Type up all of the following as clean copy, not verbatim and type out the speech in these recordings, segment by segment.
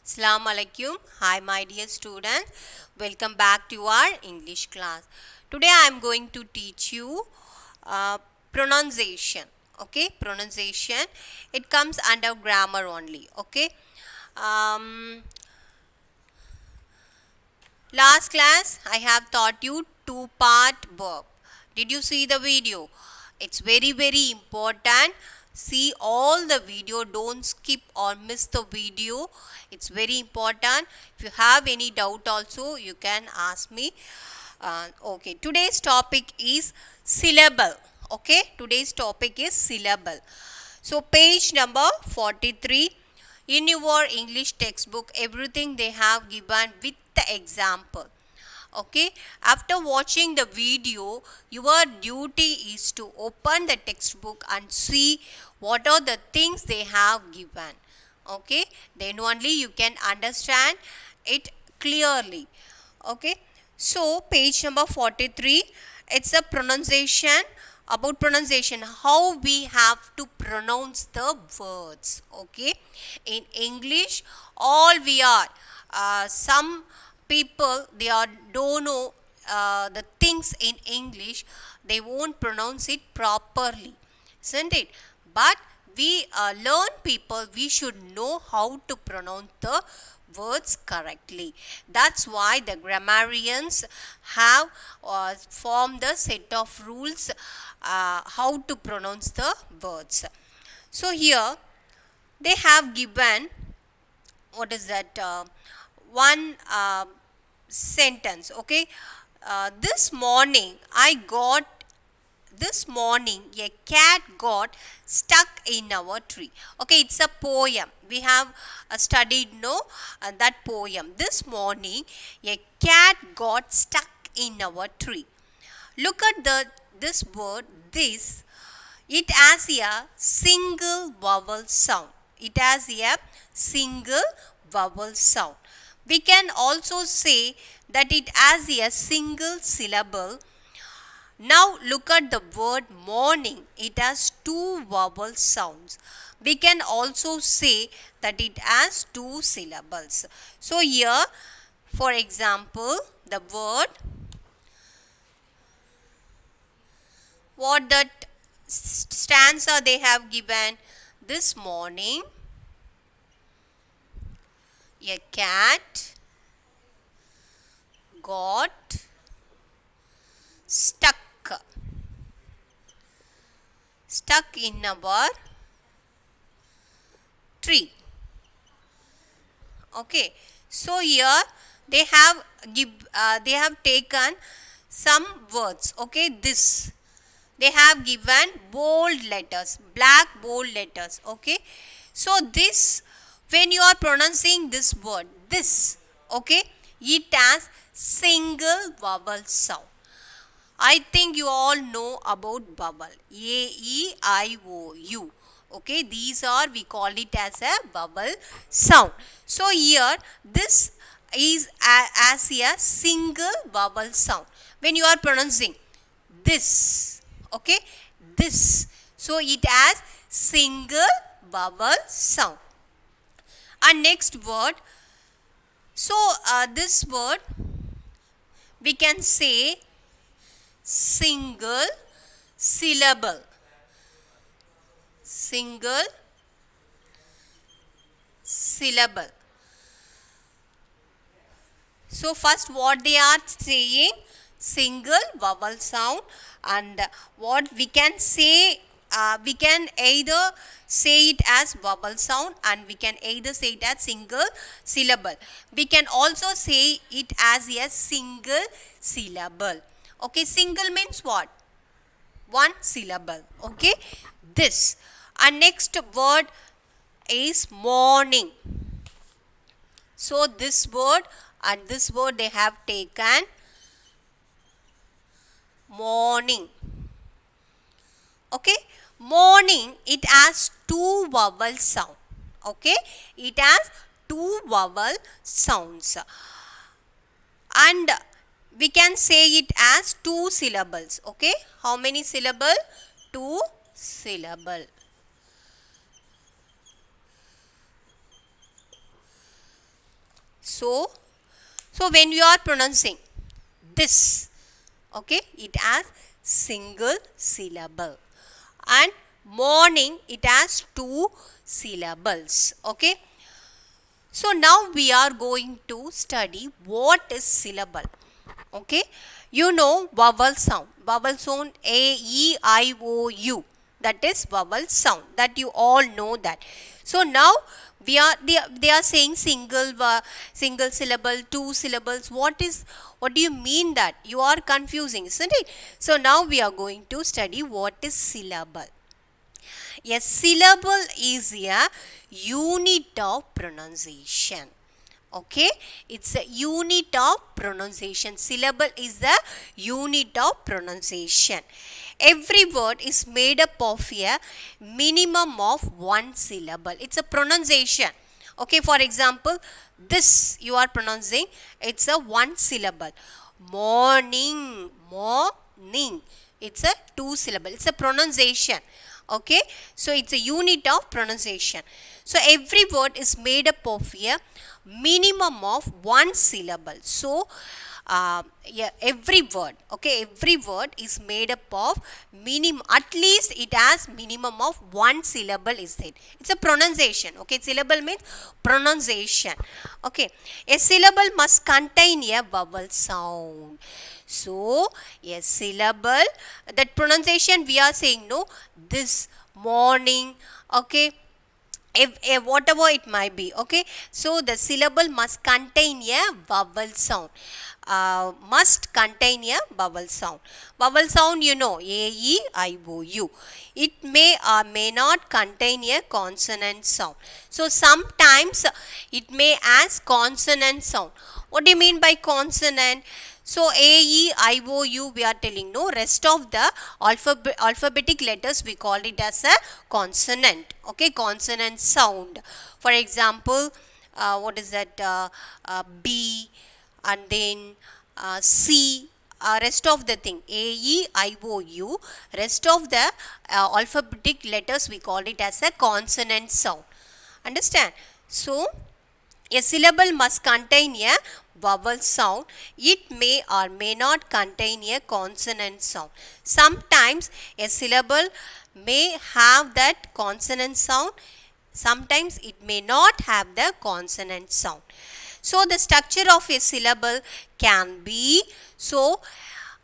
Assalamu alaikum. Hi, my dear students. Welcome back to our English class. Today I am going to teach you uh, pronunciation. Okay, pronunciation. It comes under grammar only. Okay. Um, Last class I have taught you two-part verb. Did you see the video? It's very important. See all the video. Don't skip or miss the video. It's very important. If you have any doubt also, you can ask me. Okay, today's topic is syllable. Okay, today's topic is syllable. So page number 43 in your English textbook, everything they have given with the example. Okay, after watching the video, your duty is to open the textbook and see what are the things they have given. Okay, then only you can understand it clearly. Okay, so page number 43, it's a pronunciation, about pronunciation, how we have to pronounce the words. Okay, in English all we are some people they are don't know the things in English, they won't pronounce it properly, isn't it? But we learn people, we should know how to pronounce the words correctly. That's why the grammarians have formed a set of rules how to pronounce the words. So here they have given, what is that, one sentence. Okay, this morning a cat got stuck in our tree. Okay, it's a poem. We have studied that poem. This morning a cat got stuck in our tree. Look at this word, this. It has a single vowel sound. It has a single vowel sound. We can also say that it has a single syllable. Now look at the word morning. It has two vowel sounds. We can also say that it has two syllables. So here, for example, the word, what that stanza they have given, this morning a cat got stuck in our tree. Okay, so here they have taken some words. Okay, this they have given bold letters, black bold letters. Okay, so this, when you are pronouncing this word, this, okay, it has single vowel sound. I think you all know about vowel, A-E-I-O-U. Okay, these are, we call it as a vowel sound. So here this is as a single vowel sound when you are pronouncing this. Okay, this, so it has single vowel sound. And next word, so this word we can say single syllable. Single syllable. So first what they are saying, single vowel sound, and what we can say, we can either say it as vowel sound and we can either say it as single syllable. We can also say it as a single syllable. Okay, single means what? One syllable. Okay, this. And next word is morning. So this word and this word they have taken morning. Okay, morning, it has two vowel sound. Okay, it has two vowel sounds, and we can say it as two syllables. Okay, how many syllable? Two syllable. So when you are pronouncing this, okay, it has single syllable, and morning it has two syllables. Okay, so now we are going to study what is syllable. Okay, you know vowel sound. Vowel sound a, e, I, o, u. That is vowel sound. That you all know that. So now they are saying single syllable, two syllables. What do you mean that? You are confusing, isn't it? So now we are going to study what is syllable. A syllable is a unit of pronunciation. Okay, it's a unit of pronunciation. Syllable is the unit of pronunciation. Every word is made up of a minimum of one syllable. It's a pronunciation. Okay, for example, this you are pronouncing, it's a one syllable. Morning, morning. It's a two syllable. It's a pronunciation. Okay, so it's a unit of pronunciation. So every word is made up of a minimum of one syllable. So yeah, every word is made up of minimum, at least it has minimum of one syllable is there. It's a pronunciation. Okay, syllable means pronunciation. Okay, a syllable must contain a vowel sound. So a syllable, that pronunciation we are saying, no, this, morning. Okay, if whatever it might be. Okay, so the syllable must contain a vowel sound. Must contain a vowel sound. Vowel sound, you know, a, e, I, o, u. It may or may not contain a consonant sound. So sometimes it may ask consonant sound. What do you mean by consonant? So A, E, I, O, U we are telling, no, rest of the alphabetic letters we call it as a consonant. Okay, consonant sound. For example, what is that? B, and then C. Rest of the thing, A, E, I, O, U, rest of the alphabetic letters we call it as a consonant sound. Understand? So a syllable must contain a vowel sound. It may or may not contain a consonant sound. Sometimes a syllable may have that consonant sound. Sometimes it may not have the consonant sound. So the structure of a syllable can be, so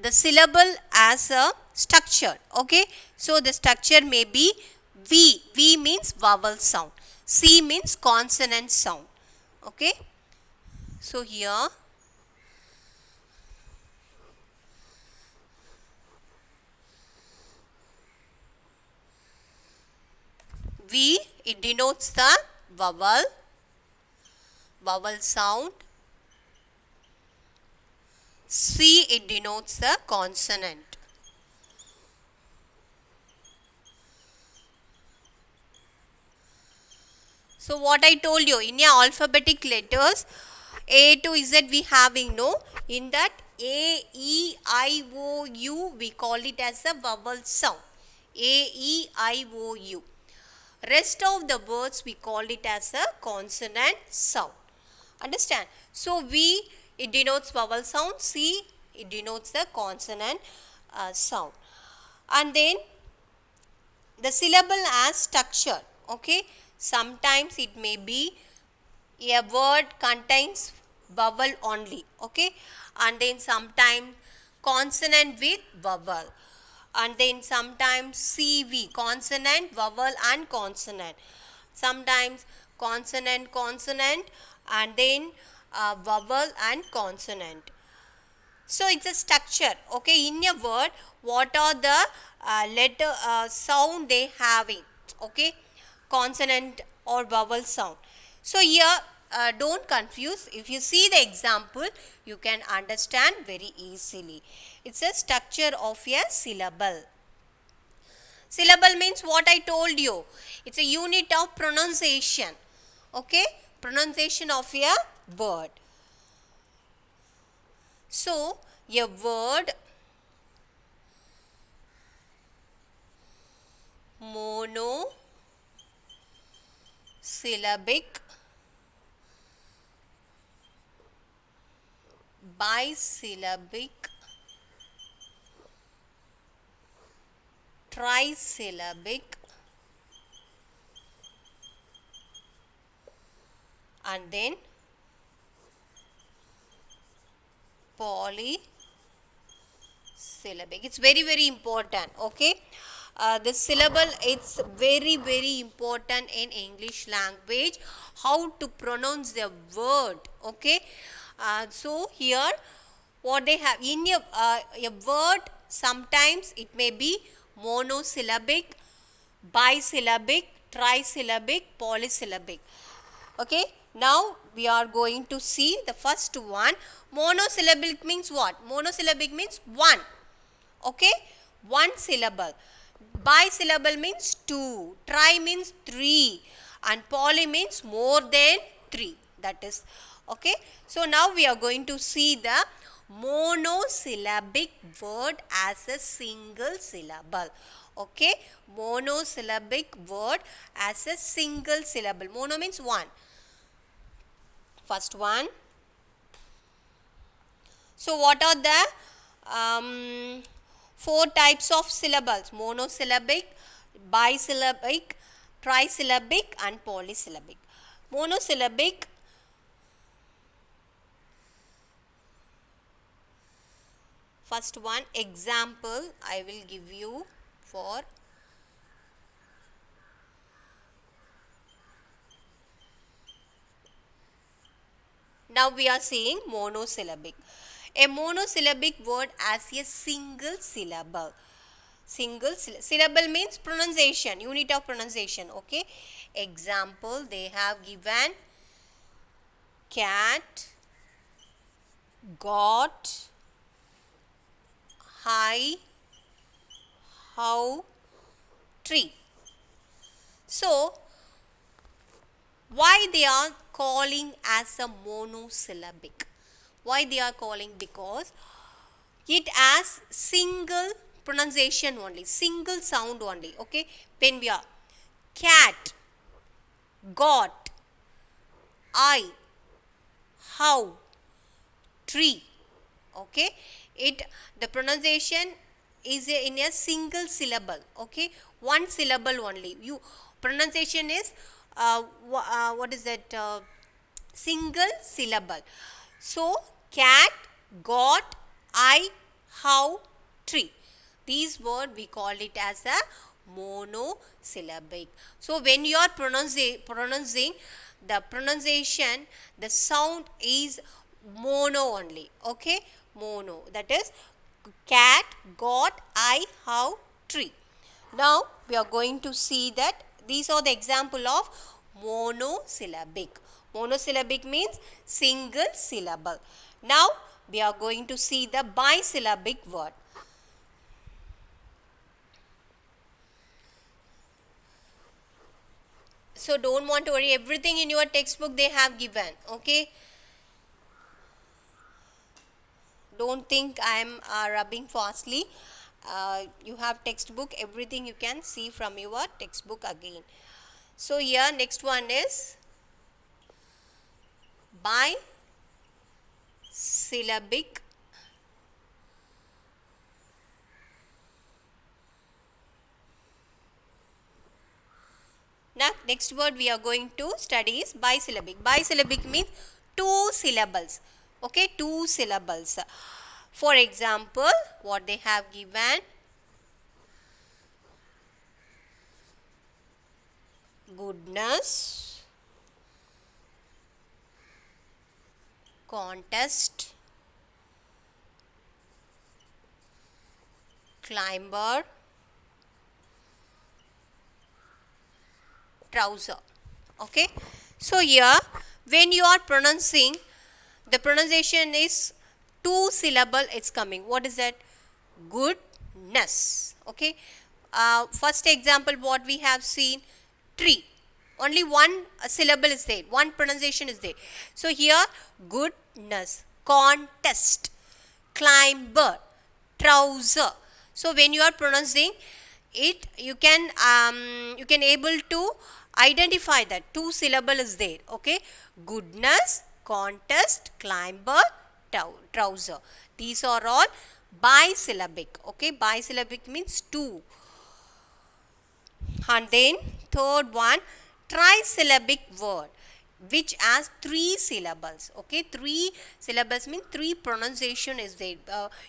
the syllable as a structure. Okay, so the structure may be V. V means vowel sound. C means consonant sound. Okay, so here V, it denotes the vowel sound. C, it denotes the consonant. So what I told you, in your alphabetic letters A to Z we having, no, in that A, E, I, O, U we call it as a vowel sound. A, E, I, O, U. Rest of the words we call it as a consonant sound. Understand? So V, it denotes vowel sound. C, it denotes the consonant sound. And then the syllable as structure. Okay, sometimes it may be a word contains vowel only. Okay, and then sometimes consonant with vowel, and then sometimes CV, consonant, vowel and consonant. Sometimes consonant and then vowel and consonant. So it's a structure. Okay, in a word, what are the letter sound they having? Okay, consonant or vowel sound. So here don't confuse. If you see the example, you can understand very easily. It's a structure of a syllable. Syllable means what I told you. It's a unit of pronunciation. Okay, pronunciation of a word. So a word monosyllabic bisyllabic, trisyllabic, and then polysyllabic. It's very important. Okay, the syllable, it's very important in English language, how to pronounce the word. Okay, so here what they have in a word, sometimes it may be monosyllabic, bisyllabic, trisyllabic, polysyllabic. Okay, now we are going to see the first one. Monosyllabic means what? Monosyllabic means one. Okay, one syllable. Bisyllable means two. Tri means three. And poly means more than three. That is, okay. So now we are going to see the monosyllabic word as a single syllable. Okay, monosyllabic word as a single syllable. Mono means one. First one. So what are the four types of syllables? Monosyllabic, bisyllabic, trisyllabic, and polysyllabic. Monosyllabic, first one example I will give you for now we are seeing monosyllabic. A monosyllabic word as a single syllable. Syllable means pronunciation, unit of pronunciation. Okay. Example they have given cat, got, high, how, tree. So why they are calling as a monosyllabic? Why they are calling? Because it has single pronunciation only, single sound only. Okay, when we are cat, got, I, how, tree. Okay, the pronunciation is in a single syllable. Okay, one syllable only. Pronunciation is what is that? Single syllable. So cat, got, I, how, tree. These word we call it as a monosyllabic. So when you are pronouncing the pronunciation, the sound is mono only. Okay, mono. That is cat, got, I, how, tree. Now we are going to see that these are the example of monosyllabic. Monosyllabic means single syllable. Now we are going to see the bisyllabic word. So don't want to worry, everything in your textbook they have given. Okay, don't think I am rubbing fastly. You have textbook, everything you can see from your textbook again. So here next one is bisyllabic Now, next word we are going to study is bisyllabic. Bisyllabic means two syllables. Okay, two syllables. For example, what they have given, goodness, contest, climber, trouser. Okay, so here when you are pronouncing, the pronunciation is two syllable, it's coming. What is that? Goodness. Okay, first example what we have seen, tree, only one syllable is there, one pronunciation is there. So here goodness, contest, climber, trouser. So when you are pronouncing it, you can able to identify that two syllable is there. Okay, goodness, contest, climber, trouser. These are all bisyllabic. Okay, bisyllabic means two. And then third one, trisyllabic word which has three syllables. Okay, three syllables mean three pronunciation is there,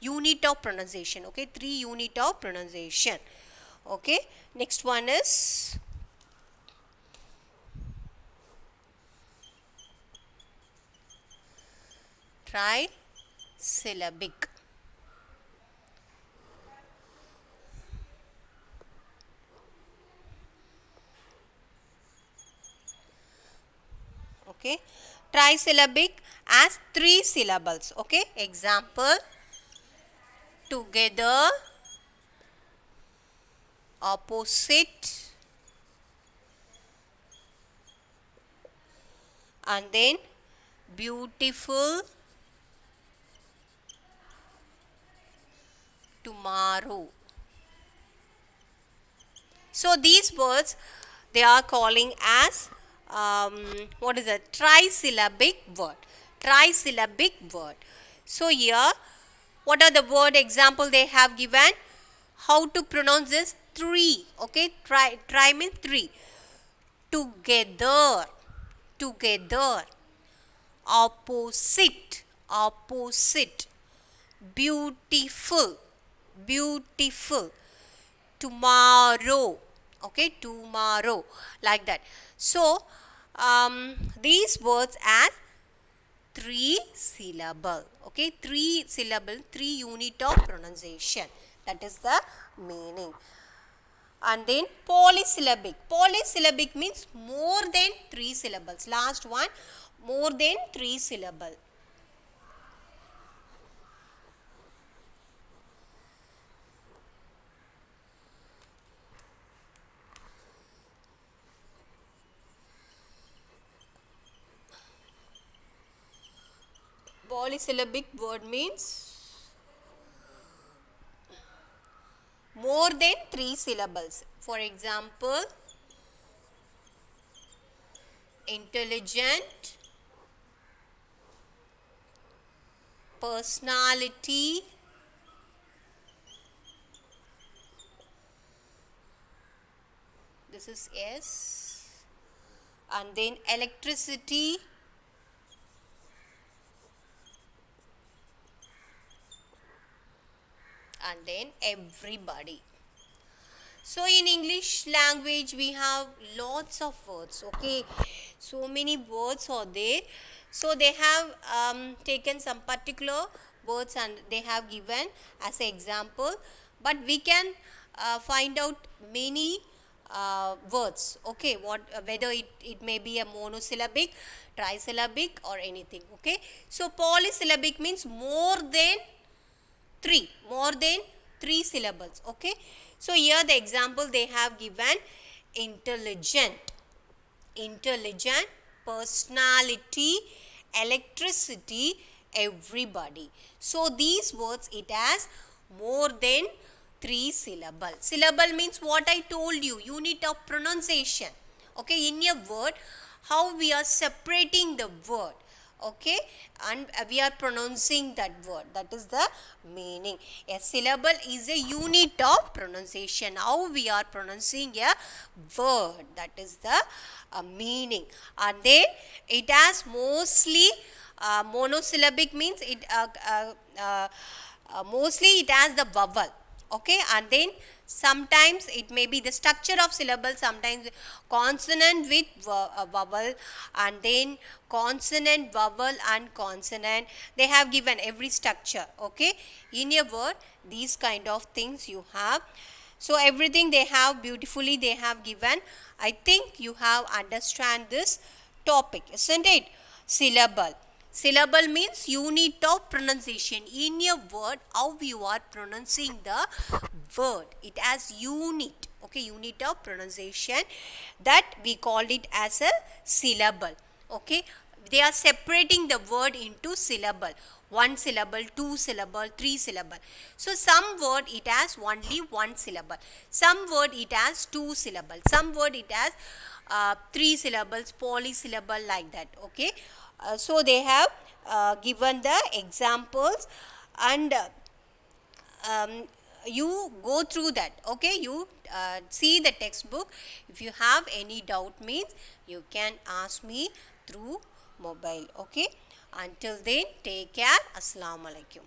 unit of pronunciation. Okay, three unit of pronunciation. Okay, next one is trisyllabic. Okay, trisyllabic as three syllables. Okay, example, together, opposite, and then beautiful, tomorrow. So these words they are calling as what is a trisyllabic word. Trisyllabic word. So here, what are the word example they have given? How to pronounce this? Three. Okay, try means three. Together, together. Opposite, opposite. Beautiful, beautiful. Tomorrow. Okay, tomorrow, like that. So these words as three syllable. Okay, three syllable, three unit of pronunciation. That is the meaning. And then polysyllabic. Polysyllabic means more than three syllables. Last one, more than three syllable. Polysyllabic word means more than three syllables. For example, intelligent, personality, this is S, and then electricity, and then everybody. So in English language we have lots of words. Okay, so many words are there. So they have taken some particular words and they have given as an example, but we can find out many words. Okay, whether it may be a monosyllabic, trisyllabic, or anything. Okay, so polysyllabic means more than three syllables. Okay, so here the example they have given: intelligent, intelligent, personality, electricity, everybody. So these words it has more than three syllable. Syllable means what I told you, unit of pronunciation. Okay, in a word, how we are separating the word. Okay, and we are pronouncing that word. That is the meaning. A syllable is a unit of pronunciation. How we are pronouncing a word. That is the meaning. And then it has mostly monosyllabic means it mostly it has the vowel. Okay, and then sometimes it may be the structure of syllable, sometimes consonant with vowel, and then consonant, vowel, and consonant. They have given every structure. Okay, in a word, these kind of things you have. So everything they have beautifully they have given. I think you have understand this topic, isn't it? Syllable. Syllable means unit of pronunciation. In a word, how you are pronouncing the word. It has unit. Okay, unit of pronunciation. That we called it as a syllable. Okay, they are separating the word into syllable. One syllable, two syllable, three syllable. So some word it has only one syllable. Some word it has two syllable. Some word it has three syllables, polysyllable, like that. Okay. So they have given the examples, and you go through that. Okay, you see the textbook. If you have any doubt means you can ask me through mobile. Okay, until then, take care. Assalamu alaikum.